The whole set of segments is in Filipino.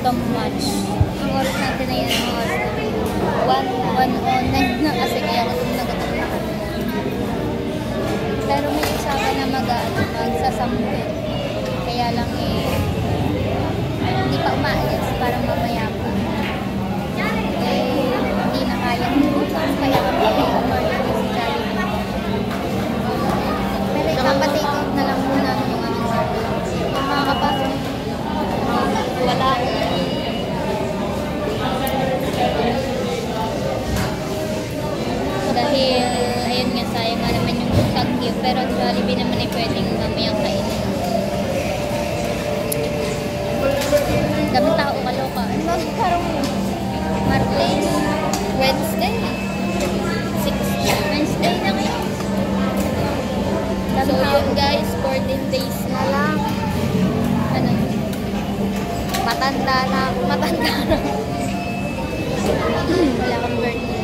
gutom much. Ang oras natin na yan, ang oras natin. 1:09 na kasi kaya gutom na kami. Pero may usapan na magsasampu. Kaya lang hindi pa umaalis, parang mamaya pa. Hindi na kaya gutom, kaya kami umorder na si Jollibee. Pero ipapatake out na lang muna yung aming order. Yung mga kapasok, wala. Dahil, ayun nga, sayang nga naman yung tagyo. Pero Jollibee naman ay pwedeng mamayang kainin. Dami tao, kaloka. Ano ba? Parang Martes, Wednesday. Wednesday na ngayon. So yun guys, 14 days na lang. Ano? Matanda na. Matanda na. Wala kang birthday.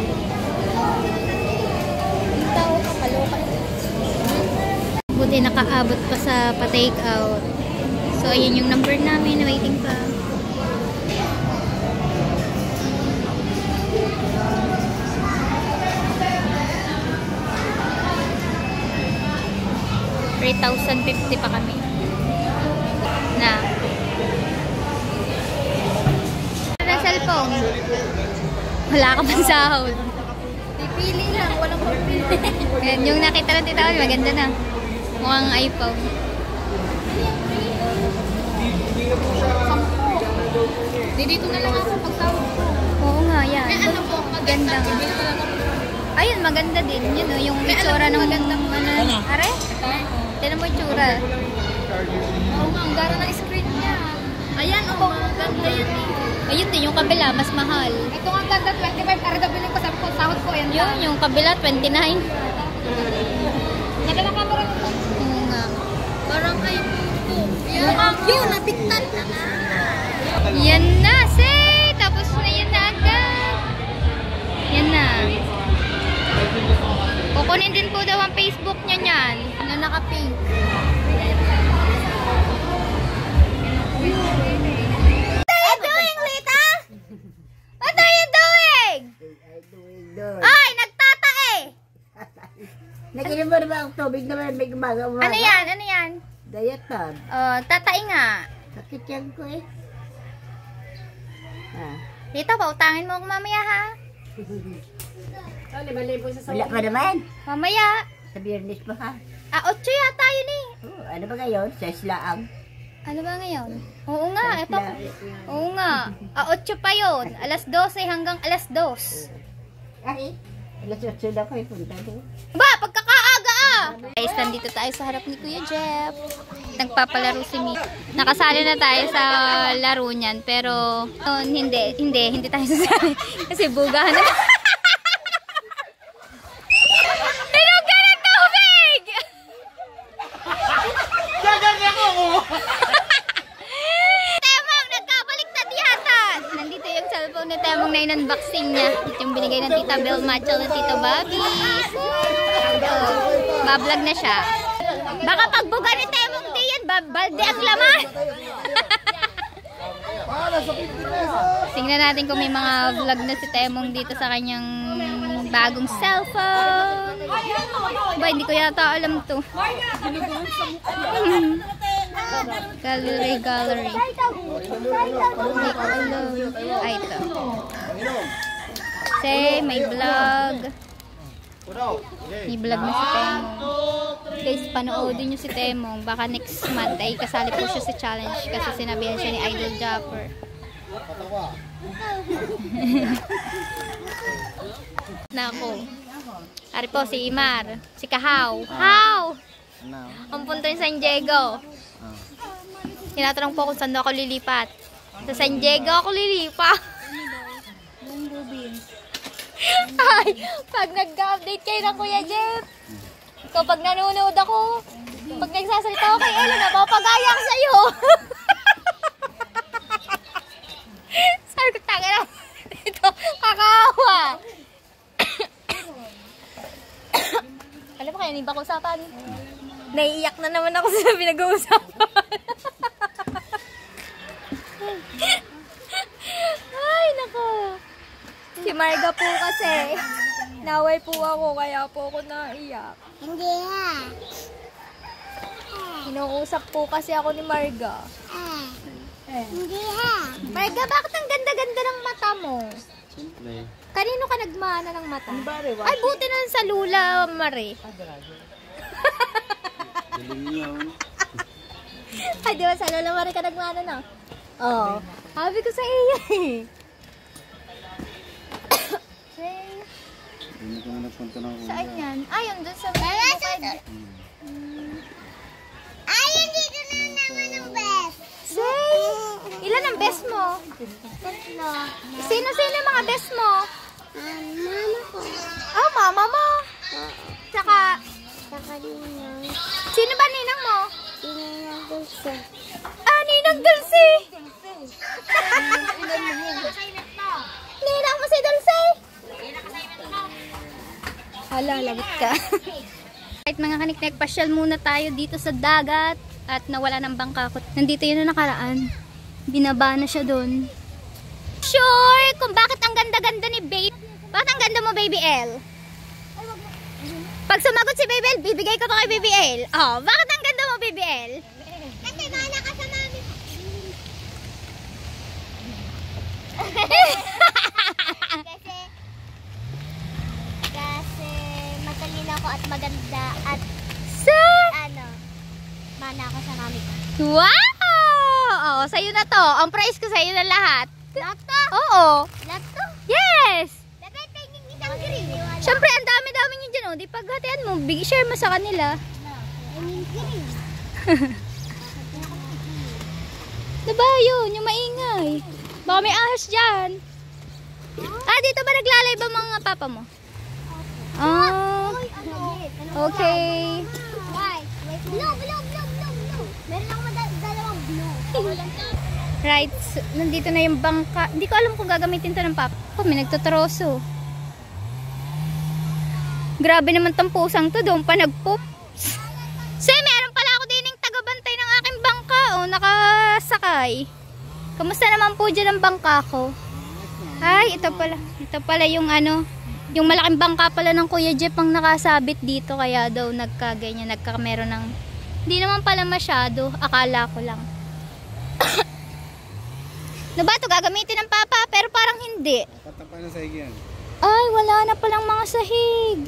Yung tao ka, kaloka. Buti nakaabot pa sa pa-take out. So ayun yung number namin, waiting pa. $3,050 pa kami. Na. Ano cellphone? Wala ka pang sahod. Pipili lang, walang pipili. Yan, yung nakita ng tita ko, maganda na. Mukhang iPhone. Dito na lang ako pagtawag ko. Oo nga, yan. Ano po, maganda nga. Ayun, maganda din. Yun o, yung itsura ng magandang ano. Are? Tinan mo itsura. Oo nga, ang gara ng screen niya. Ayan, o, maganda yan. Ayun din, yung kabila, mas mahal. Ito nga ganda, 25. Para nabiling ko sa sahod ko. Yun, yung kabila, 29. Ganda na camera nito. Oo nga. Parang iPhone ko. Yun, natiktan na nga. Yan na, say! Tapos na yan na agad. Yan na. Kukunin din po daw ang Facebook niya niyan. Na naka-pink. What are you doing, Lita? What are you doing? Ay, nagtatae! Naginom mo naman ang tubig naman may umaga. Ano yan? Ano yan? Diet pad. Tatae nga. Sakit yan ko eh. Lita, pautangin mo ako mamaya ha? Wala pa naman. Mamaya. Sa biyernes pa ha. 8 yata yun eh. Oh, ano ba ngayon? Sa islaang. Ano ba ngayon? Oo nga, ito. Oo nga. 8 pa yun. Alas 12 hanggang alas 2. Ay, alas 8 na ko eh. Punta doon. Ba, pagkakaaga ah! Guys, nandito tayo sa harap ni Kuya Jeff. Nagpapalaro si Mi. Nakasali na tayo sa laro niyan. Pero, hindi tayo sasali. Kasi bugahan na. Temong, nagkabaliktad yata. Nandito yung cellphone ni Temong na in-unboxing niya. Ito yung binigay ng Tita Bel Machel ng Tito Bobby. Bablog na siya. Baka pagbuga ni Temong di yan, balde ang laman. Tingnan natin kung may mga vlog na si Temong dito sa kanyang bagong cellphone. Ba, hindi ko yata alam to. Gallery. Ay, ito. Say, may vlog. May vlog na si Temong. Guys, panoodin nyo si Temong. Baka next month ay kasali po siya sa challenge kasi sinabihan siya ni Idol Japper. Nako. Ari po si Imar. Si Kahaw. How? Ang punta ni San Diego. Tinatanong po kung saan ako lilipat. Sa San Diego ako lilipat. Ay, pag nag-update kayo ng Kuya Jeff. Kapag nanonood ako, pag nagsasalita ako kay Ella, napapagaya ako sa'yo. Sabi ko, taga na. Ito, kakawa. Alam mo kaya, hindi ba ko usapan? Naiiyak na naman ako sa pinag-uusapan. Marga po kasi. Naway po ako, kaya po ako naiyak. Hindi ha. Inuusap po kasi ako ni Marga. Hindi ha. Marga, bakit ang ganda-ganda ng mata mo? Simple. Kanino ka nagmana ng mata? Mare, Ay, buti na sa Lula, Mare. Galing yun. Ay, di ba sa Lula, Mare ka nagmana na? Oo. Sabi ko sa iyo eh. Hindi ko na napunta ng una. Saan yan? Ayun, doon sa bukid. Ayun, dito na naman ang best. Say, ilan ang best mo? Tatlo. Sino-sino yung mga best mo? Mama ko. Oh, mama mo. Tsaka, Saka ninang. sino ba ninang mo? Ninang gusto. Ah, Ninang Dulce. Ninang mo si Dulce. Hala, lagot ka. Kahit mga kaniknek, pasyal muna tayo dito sa dagat at nawala ng bangka ko. Nandito yun na nakaraan. Binaba na siya doon. Sure, kung bakit ang ganda-ganda ni Baby. Bakit ang ganda mo, Baby L? Pag sumagot si Baby L, bibigay ko to kay Baby L. Oh, bakit ang ganda mo, Baby L? Kasi mana ka sa mami. Kasi matalino ako at maganda at mana ako sa mami ko. Wow! Oo, sa'yo na to. Ang prize ko sa'yo na lahat. Lahat to? Oo. Lahat to? Yes! Dapat tingin isang green. Siyempre, ang dami-dami nyo dyan. Oh. Di paghatian mo, big share mo sa kanila. Green. Diba yun? Yung maingay. Baka may ahas dyan. Ah, dito ba naglalay ba mga papa mo? Ah, okay. Why? Blue. Meron ako dalawang blue. Right, so, nandito na yung bangka. Hindi ko alam kung gagamitin to ng papa. Oh, may nagtutroso. Grabe naman tong pusang to. Doon pa nagpoop. Say, meron pala ako din yung tagabantay ng aking bangka. Oh, nakasakay. Kamusta naman po dyan ang bangka ko? Ay, ito pala. Ito pala yung ano, yung malaking bangka pala ng Kuya Jeff ang nakasabit dito. Kaya daw nagkaganyan, nagkameron ng... Hindi naman pala masyado. Akala ko lang. Ano ba ito? Gagamitin ng papa? Pero parang hindi. Patapay na sa yan. Ay, wala na palang mga sahig.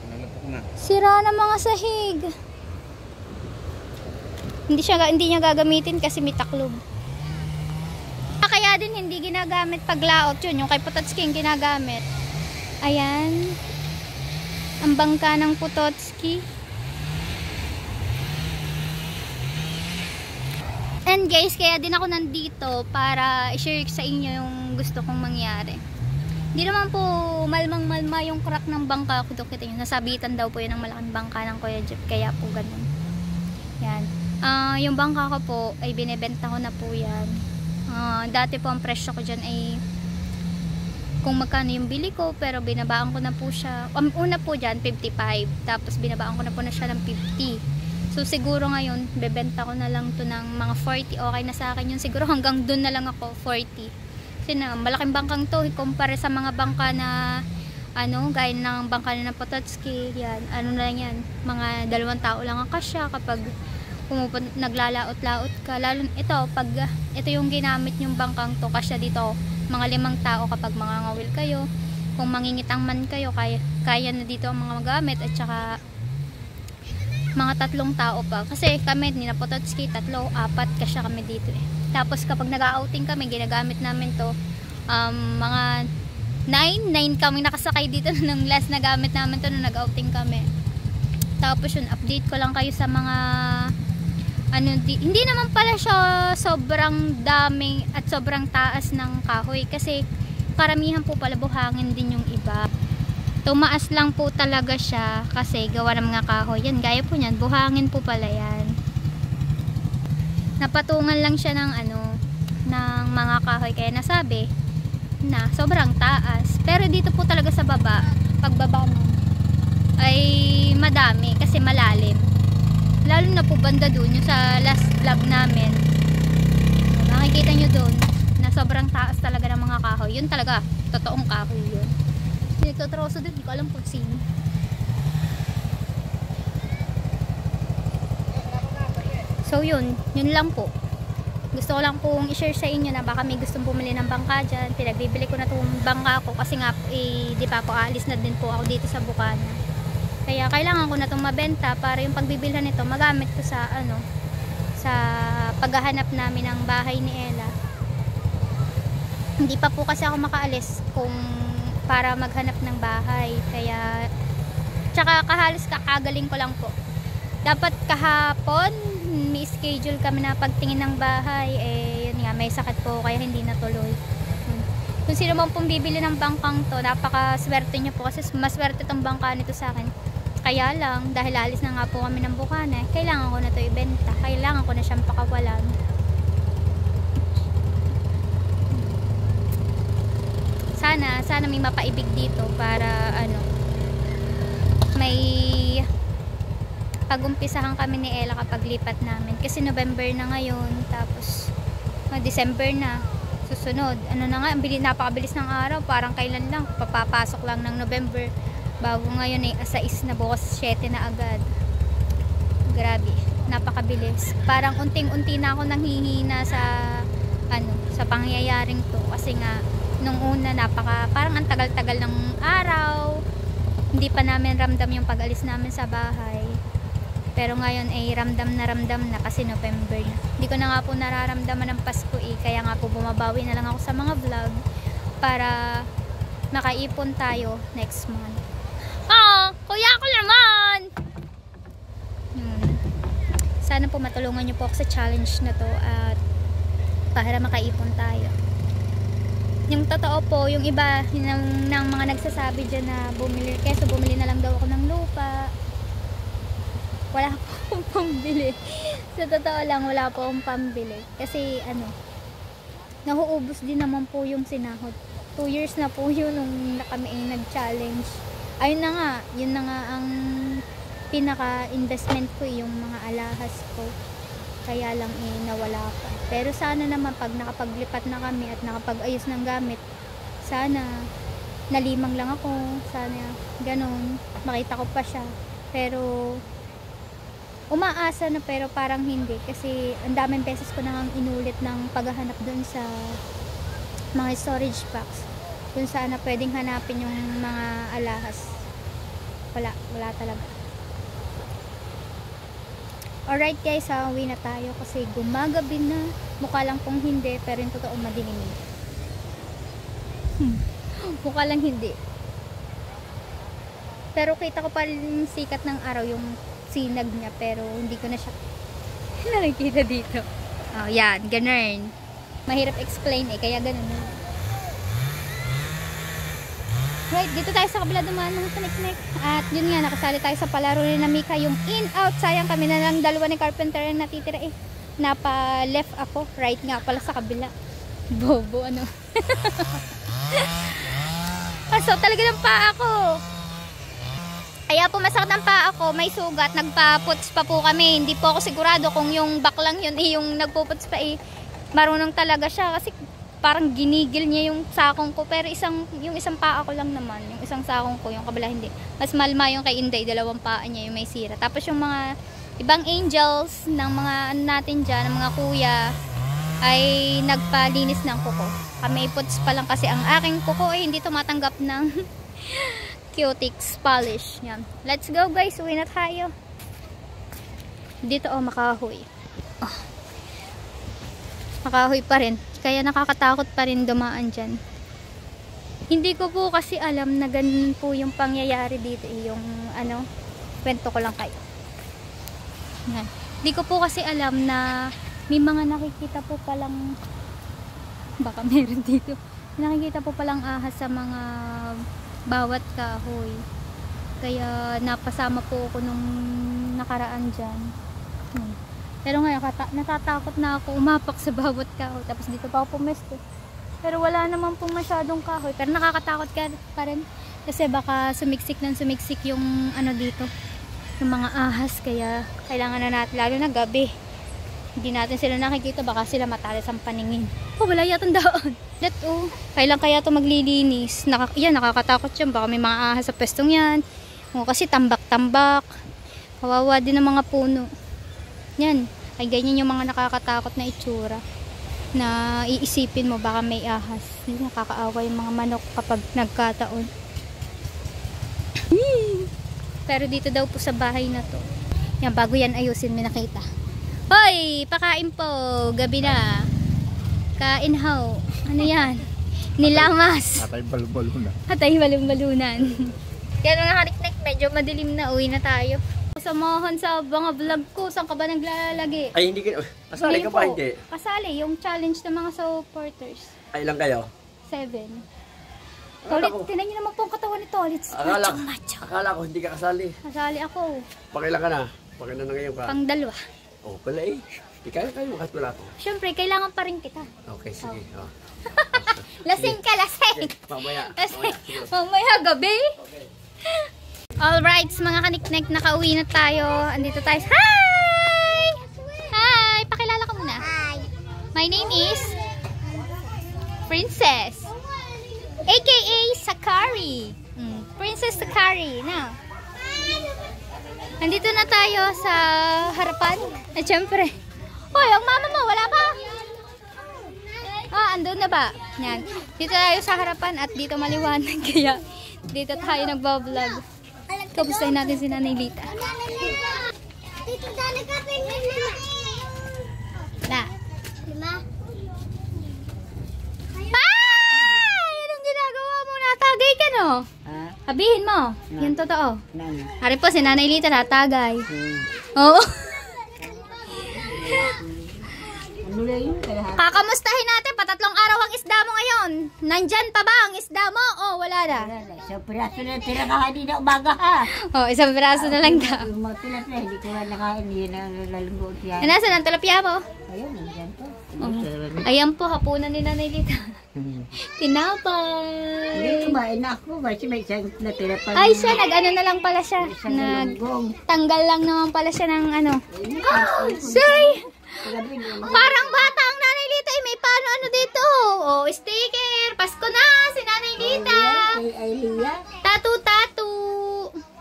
Nalapak na. Sira na mga sahig. Hindi niya gagamitin kasi may taklob. Kaya din hindi ginagamit pag laot yun. Yung kay Pototski yung ginagamit. Ayan. Ang bangka ng Pototski. And guys, kaya din ako nandito para i-share sa inyo yung gusto kong mangyari. Hindi naman po malmang-malma yung crack ng bangka ko. Kita nyo, nasabitan daw po yun ng malaking bangka ng Kuya Jeff. Kaya po ganun. Yan. Yung bangka ko po ay binibenta ko na po yan. Dati po ang presyo ko dyan ay kung magkano yung bili ko, pero binabaan ko na po siya. Una po dyan 55, tapos binabaan ko na po na siya ng 50. So siguro ngayon bebenta ko na lang to ng mga 40. Okay na sa akin yun. Siguro hanggang dun na lang ako 40. Kasi na malaking bangkang to kumpara sa mga bangka na ano, gaya ng bangka na ng Pototski. Yan, ano na lang yan, mga 2 tao lang ang kasya kapag naglalaot-laot ka. Lalo ito, pag ito yung ginamit yung bangkang to, kasya dito mga 5 tao kapag mangangawil kayo. Kung mangingitang man kayo, kaya na dito ang mga gamit. At saka mga 3 tao pa. Kasi kami, ni na Pototski, 3, 4 kasya kami dito eh. Tapos kapag nag-outing kami, ginagamit namin to mga 9 kami nakasakay dito nung last na gamit namin to nung nag-outing kami. Tapos yun, update ko lang kayo sa mga ano, hindi naman pala siya sobrang daming at sobrang taas ng kahoy kasi karamihan po pala buhangin din yung iba. Tumaas lang po talaga siya kasi gawa ng mga kahoy. Yan, gaya po niyan, buhangin po pala yan. Napatungan lang siya ng ano, ng mga kahoy, kaya nasabi na sobrang taas. Pero dito po talaga sa baba, pagbaba mo ay madami kasi malalim. Lalo na po banda dun, yung sa last vlog namin. Makikita nyo dun na sobrang taas talaga ng mga kahoy. Yun talaga, totoong kahoy yun. Nagtotroso din, hindi ko alam kung sino. So yun lang po. Gusto ko lang pong i-share sa inyo na baka may gustong bumili ng bangka dyan. Pinagbibili ko na itong bangka ko kasi nga di pa po aalis na din po ako dito sa Bukana. Kaya kailangan ko na itong mabenta para yung pagbibilhan nito magamit ko sa sa paghahanap namin ng bahay ni Ella. Hindi pa po kasi ako makaalis para maghanap ng bahay. Kaya tsaka kahalos kakagaling ko lang po. Dapat kahapon may schedule kami na pagtingin ng bahay, yun nga, may sakit po kaya hindi natuloy. Kung sino man pong bibili ng bangkang to, napakaswerte nyo po kasi maswerte tong bangka nito sa akin. Kaya lang, dahil alis na nga po kami ng Bukana, kailangan ko na to ibenta, kailangan ko na siyang pakawalan. Sana may mapaibig dito para may pag-umpisahan kami ni Ella kapag lipat namin. Kasi November na ngayon, tapos December na. Susunod. Na nga, napakabilis ng araw. Parang kailan lang. Papapasok lang ng November. Bago ngayon ay 6 na, bukas 7 na agad. Grabe. Napakabilis. Parang unting-unti na ako nanghihina sa pangyayaring to. Kasi nga, nung una, parang ang tagal-tagal ng araw. Hindi pa namin ramdam yung pag-alis namin sa bahay. Pero ngayon ay ramdam na kasi November na. Hindi ko na nga po nararamdaman ng Pasko kaya nga po bumabawi na lang ako sa mga vlog para makaipon tayo next month. Kuya ko naman! Sana po matulungan nyo po ako sa challenge na to at para makaipon tayo. Yung totoo po, yung iba ng mga nagsasabi dyan na bumili na lang daw ako ng lupa. Wala po akong pambili. Sa totoo lang, wala po akong pambili. Kasi nahuubos din naman po yung sinahod. 2 years na po yun nung kami ay nag-challenge. Yun na nga ang pinaka-investment ko, yung mga alahas ko. Kaya lang nawala pa. Pero sana naman pag nakapaglipat na kami at nakapag-ayos ng gamit, sana nalimang lang ako. Sana ganun, makita ko pa siya. Pero umaasa na, pero parang hindi kasi ang daming beses ko nang inulit ng paghahanap dun sa mga storage box kung saan na pwedeng hanapin yung mga alahas. Wala talaga. Alright guys, uwi na tayo kasi gumagabi na. Mukha lang pong hindi, pero yung totoo madilim. Mukha lang hindi, pero kita ko pa rin sikat ng araw, yung sinag niya, pero hindi ko na siya nakikita dito. Yan, ganun. Mahirap explain kaya ganun. Right, dito tayo sa kabila dumaan ng tinik-tinik. At yun nga, nakasali tayo sa palaro ni Mika, yung in-out. Sayang, kami na lang dalawa ni Carpenter ang natitira Napa-left ako, right nga pala sa kabila. Bobo, So, talaga ng paa ako. Kaya pumasakit ng paa ako, may sugat, nagpa-puts pa po kami. Hindi po ako sigurado kung yung baklang yun yung nagpuputs pa marunong talaga siya kasi parang ginigil niya yung sakong ko. Pero yung isang paa ko lang naman, yung isang sakong ko, yung kabila hindi. Mas malma yung kay Inday, dalawang paa niya yung may sira. Tapos yung mga ibang angels ng mga natin dyan, ng mga kuya, ay nagpalinis ng kuko. Kami puts pa lang kasi ang aking kuko ay hindi tumatanggap ng cutics polish. Yan. Let's go guys, uwi na tayo. Dito makahoy. Makahoy pa rin. Kaya nakakatakot pa rin dumaan dyan. Hindi ko po kasi alam na ganun po yung pangyayari dito. Yung kwento ko lang kayo. Yan. Hindi ko po kasi alam na may mga nakikita po palang, baka meron dito, nakikita po palang ahas sa mga bawat kahoy. Kaya napasama po ako nung nakaraan dyan. Pero ngayon natatakot na ako umapak sa bawat kahoy. Tapos dito pa ako pumesto. Pero wala naman po masyadong kahoy. Pero nakakatakot ka pa rin. Kasi baka sumiksik yung dito, yung mga ahas. Kaya kailangan na natin, lalo na gabi, Hindi natin sila nakikita, baka sila matalas ang paningin. Oh, wala yatang daan. Kailan kaya ito maglilinis? Yan, nakakatakot yan. Baka may mga ahas sa pwestong yan. O, kasi tambak-tambak. Kawawa din ang mga puno. Yan. Ay, ganyan yung mga nakakatakot na itsura. Na iisipin mo, baka may ahas. Hindi, nakakaawa yung mga manok kapag nagkataon. Pero dito daw po sa bahay na to. Yan, bago yan ayusin, may nakita. Hoy! Pakain po! Gabi na. Kain how. Ano yan? Nilamas. Atay balon-balunan. Atay balon-balunan. Yan mga kariknek, medyo madilim na. Uwi na tayo. Samahan sa mga vlog ko. Saan ka ba naglalagi? Ay, hindi ka. Kasali ka pa, hindi? Kasali. Yung challenge ng mga supporters. Ay, ilang kayo? 7. Tolit, tinan nyo naman po ang katawan ni Tolit. Akala ko hindi ka kasali. Kasali ako. Pakilang ka na? Pakilang na ngayon ka? Pang dalawa. Oh, pala eh. Di kaya kayo, kahit wala ko. Siyempre, kailangan pa rin kita. Okay, sige. Oh. Lasing ka, lasing. Mamaya. Mamaya gabi. Okay. Alright, mga kaniknek, nakauwi na tayo. Andito tayo. Hi! Hi! Pakilala ka muna. Hi. My name is Princess. AKA Sakari. Princess Sakari. No? Nandito na tayo sa harapan. At syempre. Hoy, ang mama mo, wala pa? Andun na ba? Yan. Dito tayo sa harapan at dito maliwanag. Kaya dito tayo nagbablog. Kamustahin natin si Nanay Lita. Na. Ay! Anong ginagawa mo? Natagay ka, no? Sabihin mo. Yan totoo. Hari po, si Nanay Lita natagay. Oo. Kakamustahin natin. Patatlong araw ang isda mo ngayon. Nandyan pa ba ang isda mo? O, wala na. Isang piraso na tira kahit na umaga ha. O, isang piraso na lang daw. Yung mga tilapia, hindi ko na nakain. Hindi na lalunggot yan. Nasaan ang tilapia mo? Ayun, nandyan po. Ayan po, hapunan ni Nanay Lita. Tinapay. Hindi kumain ako. Kasi may isang natira pa. Ay, siya, nag-ano na lang pala siya. Isang galunggong. Tanggal lang naman pala siya ng ano. Say! Parang bata ang Nanay Lita. May paano dito. Oh, sticker. Pasko na si Nanay Lita. Ay, Lia. Tatu-tatu.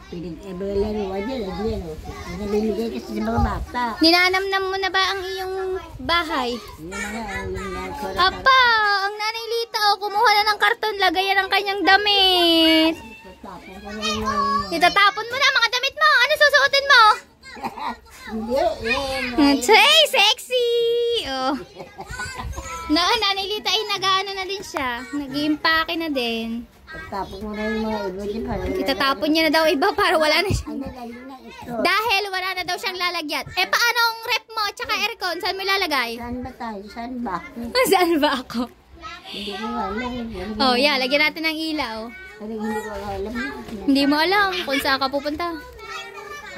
Pinag-ebalaruan niya. Nandiyan o. Nabibigay kasi sa mga bata. Ninanamnam mo na ba ang iyong bahay? Yun na nga. Apa, ang Nanay Lita, kumuha na ng karton, lagayan ang kanyang damit. Itatapon mo na mga damit mo. Ano susuotin mo? Say, sexy! Oh. Nanay Lita ay nag-ano na din siya. Nag-iimpake na din. Tapos mo na yung mga iba dyan. Itatapon niya na daw iba para wala na siya. Dahil wala na daw siyang lalagyan. Paano ang rep mo tsaka aircon? Saan mo ilalagay? Saan ba tayo? Saan ba? Saan ba ako? Hindi ko alam. Oh, yeah. Lagyan natin ng ilaw. Hindi ko alam. Hindi mo alam kung saan ka pupunta.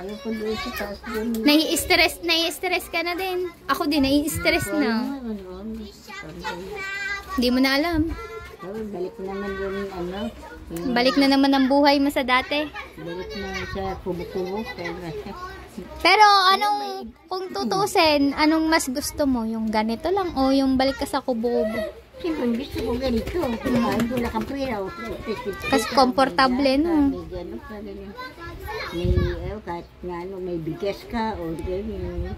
Ayaw ko doon sa taas doon. Nai-stress ka na din. Ako din, nai-stress na. Hindi mo na alam. Balik naman doon ano. Balik na naman ang buhay mo sa dati. Balik na sa kubo-kubo. Pero anong, kung tutusin, anong mas gusto mo? Yung ganito lang o yung balik ka sa kubo-kubo? Siyempre gusto ko ganito. Kumain ko na kapira. Kasi komportable, no? May gano'n pa ganyan. May, kahit nga ano, may bigas ka o ganyan.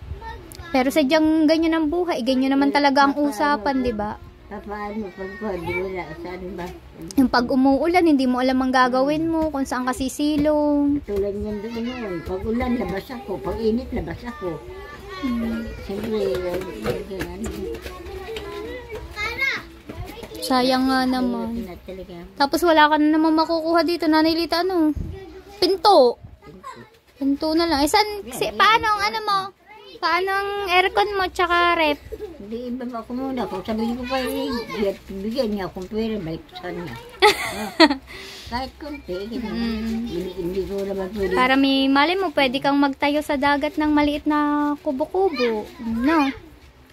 Pero sadyang ganyan ang buhay. Ganyan naman talaga ang usapan, di ba? Paano pag wala? Saan ba? Yung pag umuulan, hindi mo alam ang gagawin mo, kung saan ka sisilong. Tulad yan doon noon. Pag ulan, labas ako. Pag init, labas ako. Siyempre, sayang nga naman. Tapos wala ka na naman makukuha dito, Nanay Lita, ano? Pinto. Pinto na lang. Paano ang ano mo? Paano ang aircon mo tsaka rep? Hindi, iba ba ako muna. Kung sabihin ko pa, bigyan niya akong pwera, balik sa kanya. Kahit konti, hindi ko naman pwede. Para may mali mo, pwede kang magtayo sa dagat ng maliit na kubo-kubo. No?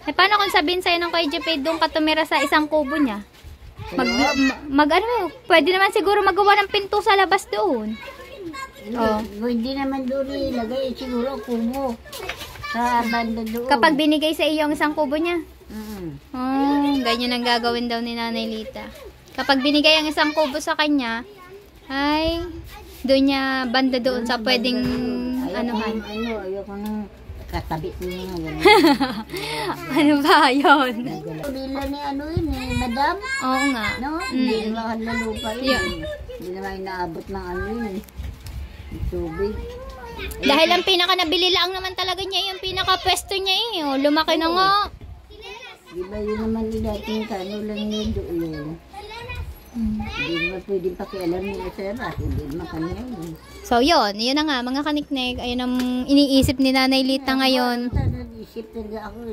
Paano kung sabihin sa'yo ng Kuya JP, doon ka tumira sa isang kubo niya? Pwede naman siguro magawa ng pinto sa labas doon. Hindi naman doon ilagay, siguro kubo. Sa banda doon. Kapag binigay sa iyo ang isang kubo niya. Mm. Ganyan ang gagawin daw ni Nanay Lita. Kapag binigay ang isang kubo sa kanya, ay doon niya banda doon sa pwedeng anuhan. Ayoko nang katabit niya nga. Ano ba yun? Bila ni ano yun eh, madam. Oo nga. No? Hindi naman na lupa yun. Hindi naman inaabot ng ano yun. Tubig. Dahil ang pinaka nabili lang naman talaga niya yung pinaka pwesto niya eh. Oh, lumaki na nga. Di ba yun naman ilating kano lang yun doon. Hindi naman pwedeng pakialam nila sa ras. Hindi naman kanya yun. So yun na nga mga kaniknek. Ayun ang iniisip ni Nanay Lita ngayon. Nag-isip talaga ako.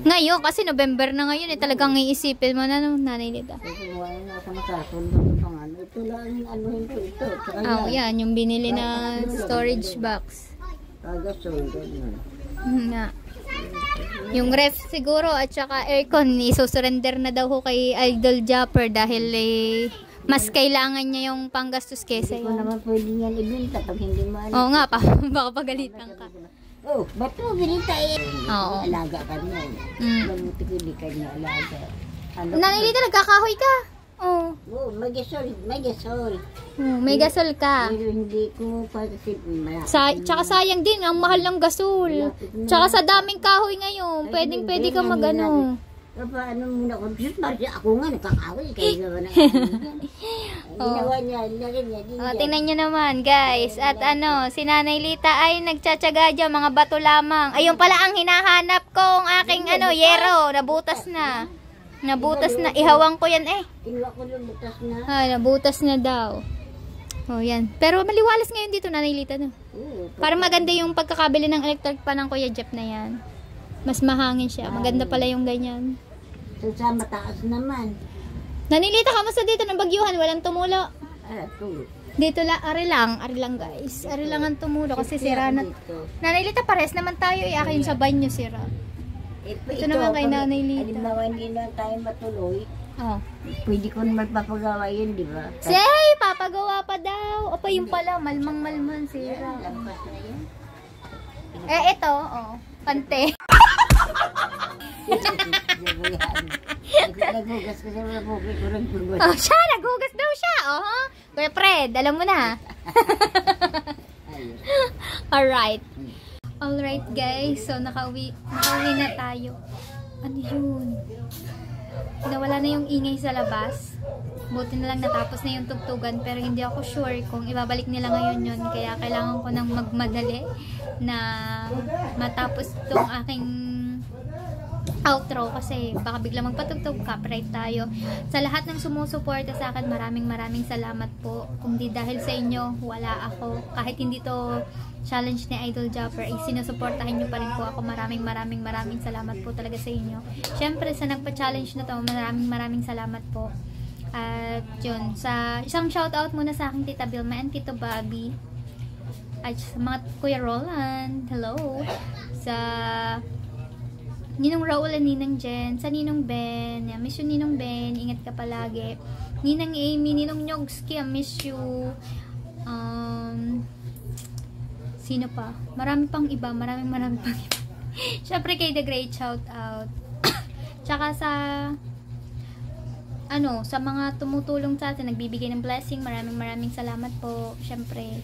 Ngayon kasi November na ngayon eh. Talagang iisipin mo na Nanay Lita. Kasi wala na ako nakasundo ng pangano. Ito lang yung ano ito. Tsaka Yan yung binili na storage box. Tagasol. Ganun. Nga. Yung ref siguro at saka aircon isusurrender na daw ho kay Idol Japper dahil mas kailangan niya yung panggastos kesa Hindi ko yun. naman pwede yan ibenta pag hindi mo ano. Oo nga pa, baka pagalitan ka. Oh, ba't mo binita eh? Oo. Alaga ka niya. Mabuti ko hindi ka niya alaga. Ano? Nanay Lita, nagkakahoy ka. Oo. Oh, may gasol. May gasol. May gasol ka. Pero hindi ko pa kasi Tsaka sayang din, ang mahal ng gasol. Tsaka sa daming kahoy ngayon, pwede ka magano. Paano muna ko? Diyos, ako nga nakakaway. Kaya naman na. Ginawa niya. Tingnan nyo naman guys. At si Nanay Lita ay nagtsatsaga dyan, mga bato lamang. Ayun pala ang hinahanap kong aking yero. Nabutas na. Ihawang ko yan eh. Kinuha ko yung butas na. Nabutas na daw. Oh, yan. Pero maliwalas ngayon dito, Nanay Lita, no? Para maganda yung pagkakabili ng electric pan ng Kuya Jeff na yan. Mas mahangin siya. Maganda pala yung ganyan. So, sa mataas naman. Nanay Lita, kamusta dito ng bagyuhan? Walang tumulo. Tulog. Dito ari lang guys. Ari lang ang tumulo kasi sira na. Nanay Lita, pares naman tayo. Akin sa banyo sira. Ito naman kay Nanay Lita. Halimbawa, hindi na tayo matuloy. Oh. Pwede ko naman papagawa yun, di ba? Say, papagawa pa daw. O pa yung pala, malmang sira. Lampas na yun. Ito, pante. Nagugas ko sa mga buki ko rin. Siya, nagugas daw siya. Kuya Fred, alam mo na. Alright guys, so nakauwi na tayo. Ano yun? Nawala na yung ingay sa labas. Buti na lang natapos na yung tugtugan, pero hindi ako sure kung ibabalik nila ngayon yun, kaya kailangan ko nang magmadali na matapos tong aking outro kasi baka bigla magpatugtog, copyright tayo. Sa lahat ng sumusuporta sa akin, maraming salamat po. Kung di dahil sa inyo, wala ako. Kahit hindi to challenge ni Idol Japper, sinusuportahan nyo pa rin po ako. Maraming salamat po talaga sa inyo. Syempre sa nagpa-challenge na to, maraming salamat po. At yun, sa isang shoutout muna sa aking Tita Vilma and Tito Bobby. At sa mga Kuya Roland, hello. Sa Ninong Raul and Ninang Jen, sa Ninong Ben, miss you Ninong Ben, ingat ka palagi. Ninang Amy, Ninong Nyogski, miss you. Sino pa? Marami pang iba. Syempre kay The Great shout out. Tsaka sa mga tumutulong sa atin, nagbibigay ng blessing, maraming salamat po. Syempre,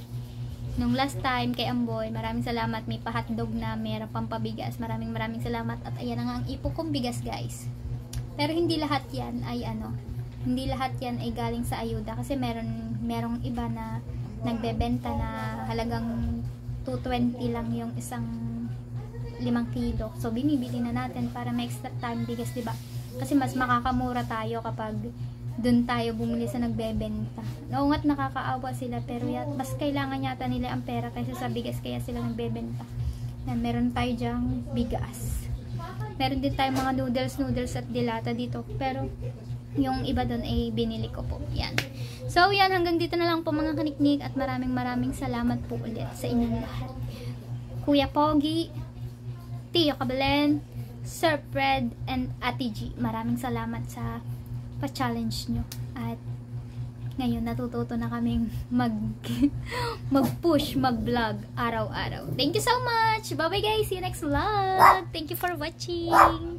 nung last time kay Amboy, maraming salamat. May pa-hotdog na, mayroon pang pabigas. Maraming salamat. At ayan na nga ang ipo kong bigas, guys. Pero hindi lahat yan ay galing sa ayuda. Kasi merong iba na nagbebenta na halagang 220 lang yung isang 5 kilo. So, binibili na natin para may extra time bigas, diba? Kasi mas makakamura tayo kapag dun tayo bumili sa nagbebenta. Naungat nakakaawa sila, pero mas kailangan yata nila ang pera kaysa sa bigas, kaya sila nagbebenta. Yan, meron tayo dyang bigas. Meron din tayo mga noodles at dilata dito. Pero, yung iba dun ay binili ko po. Yan. So, yan. Hanggang dito na lang po mga kaniknik at maraming salamat po ulit sa inyong lahat. Kuya Pogi, Tio Cabalen, Sir Fred, and Ate G. Maraming salamat sa pa-challenge nyo. At Ngayon, natututo na kaming mag-push, mag-vlog araw-araw. Thank you so much! Bye-bye guys! See you next vlog! Thank you for watching!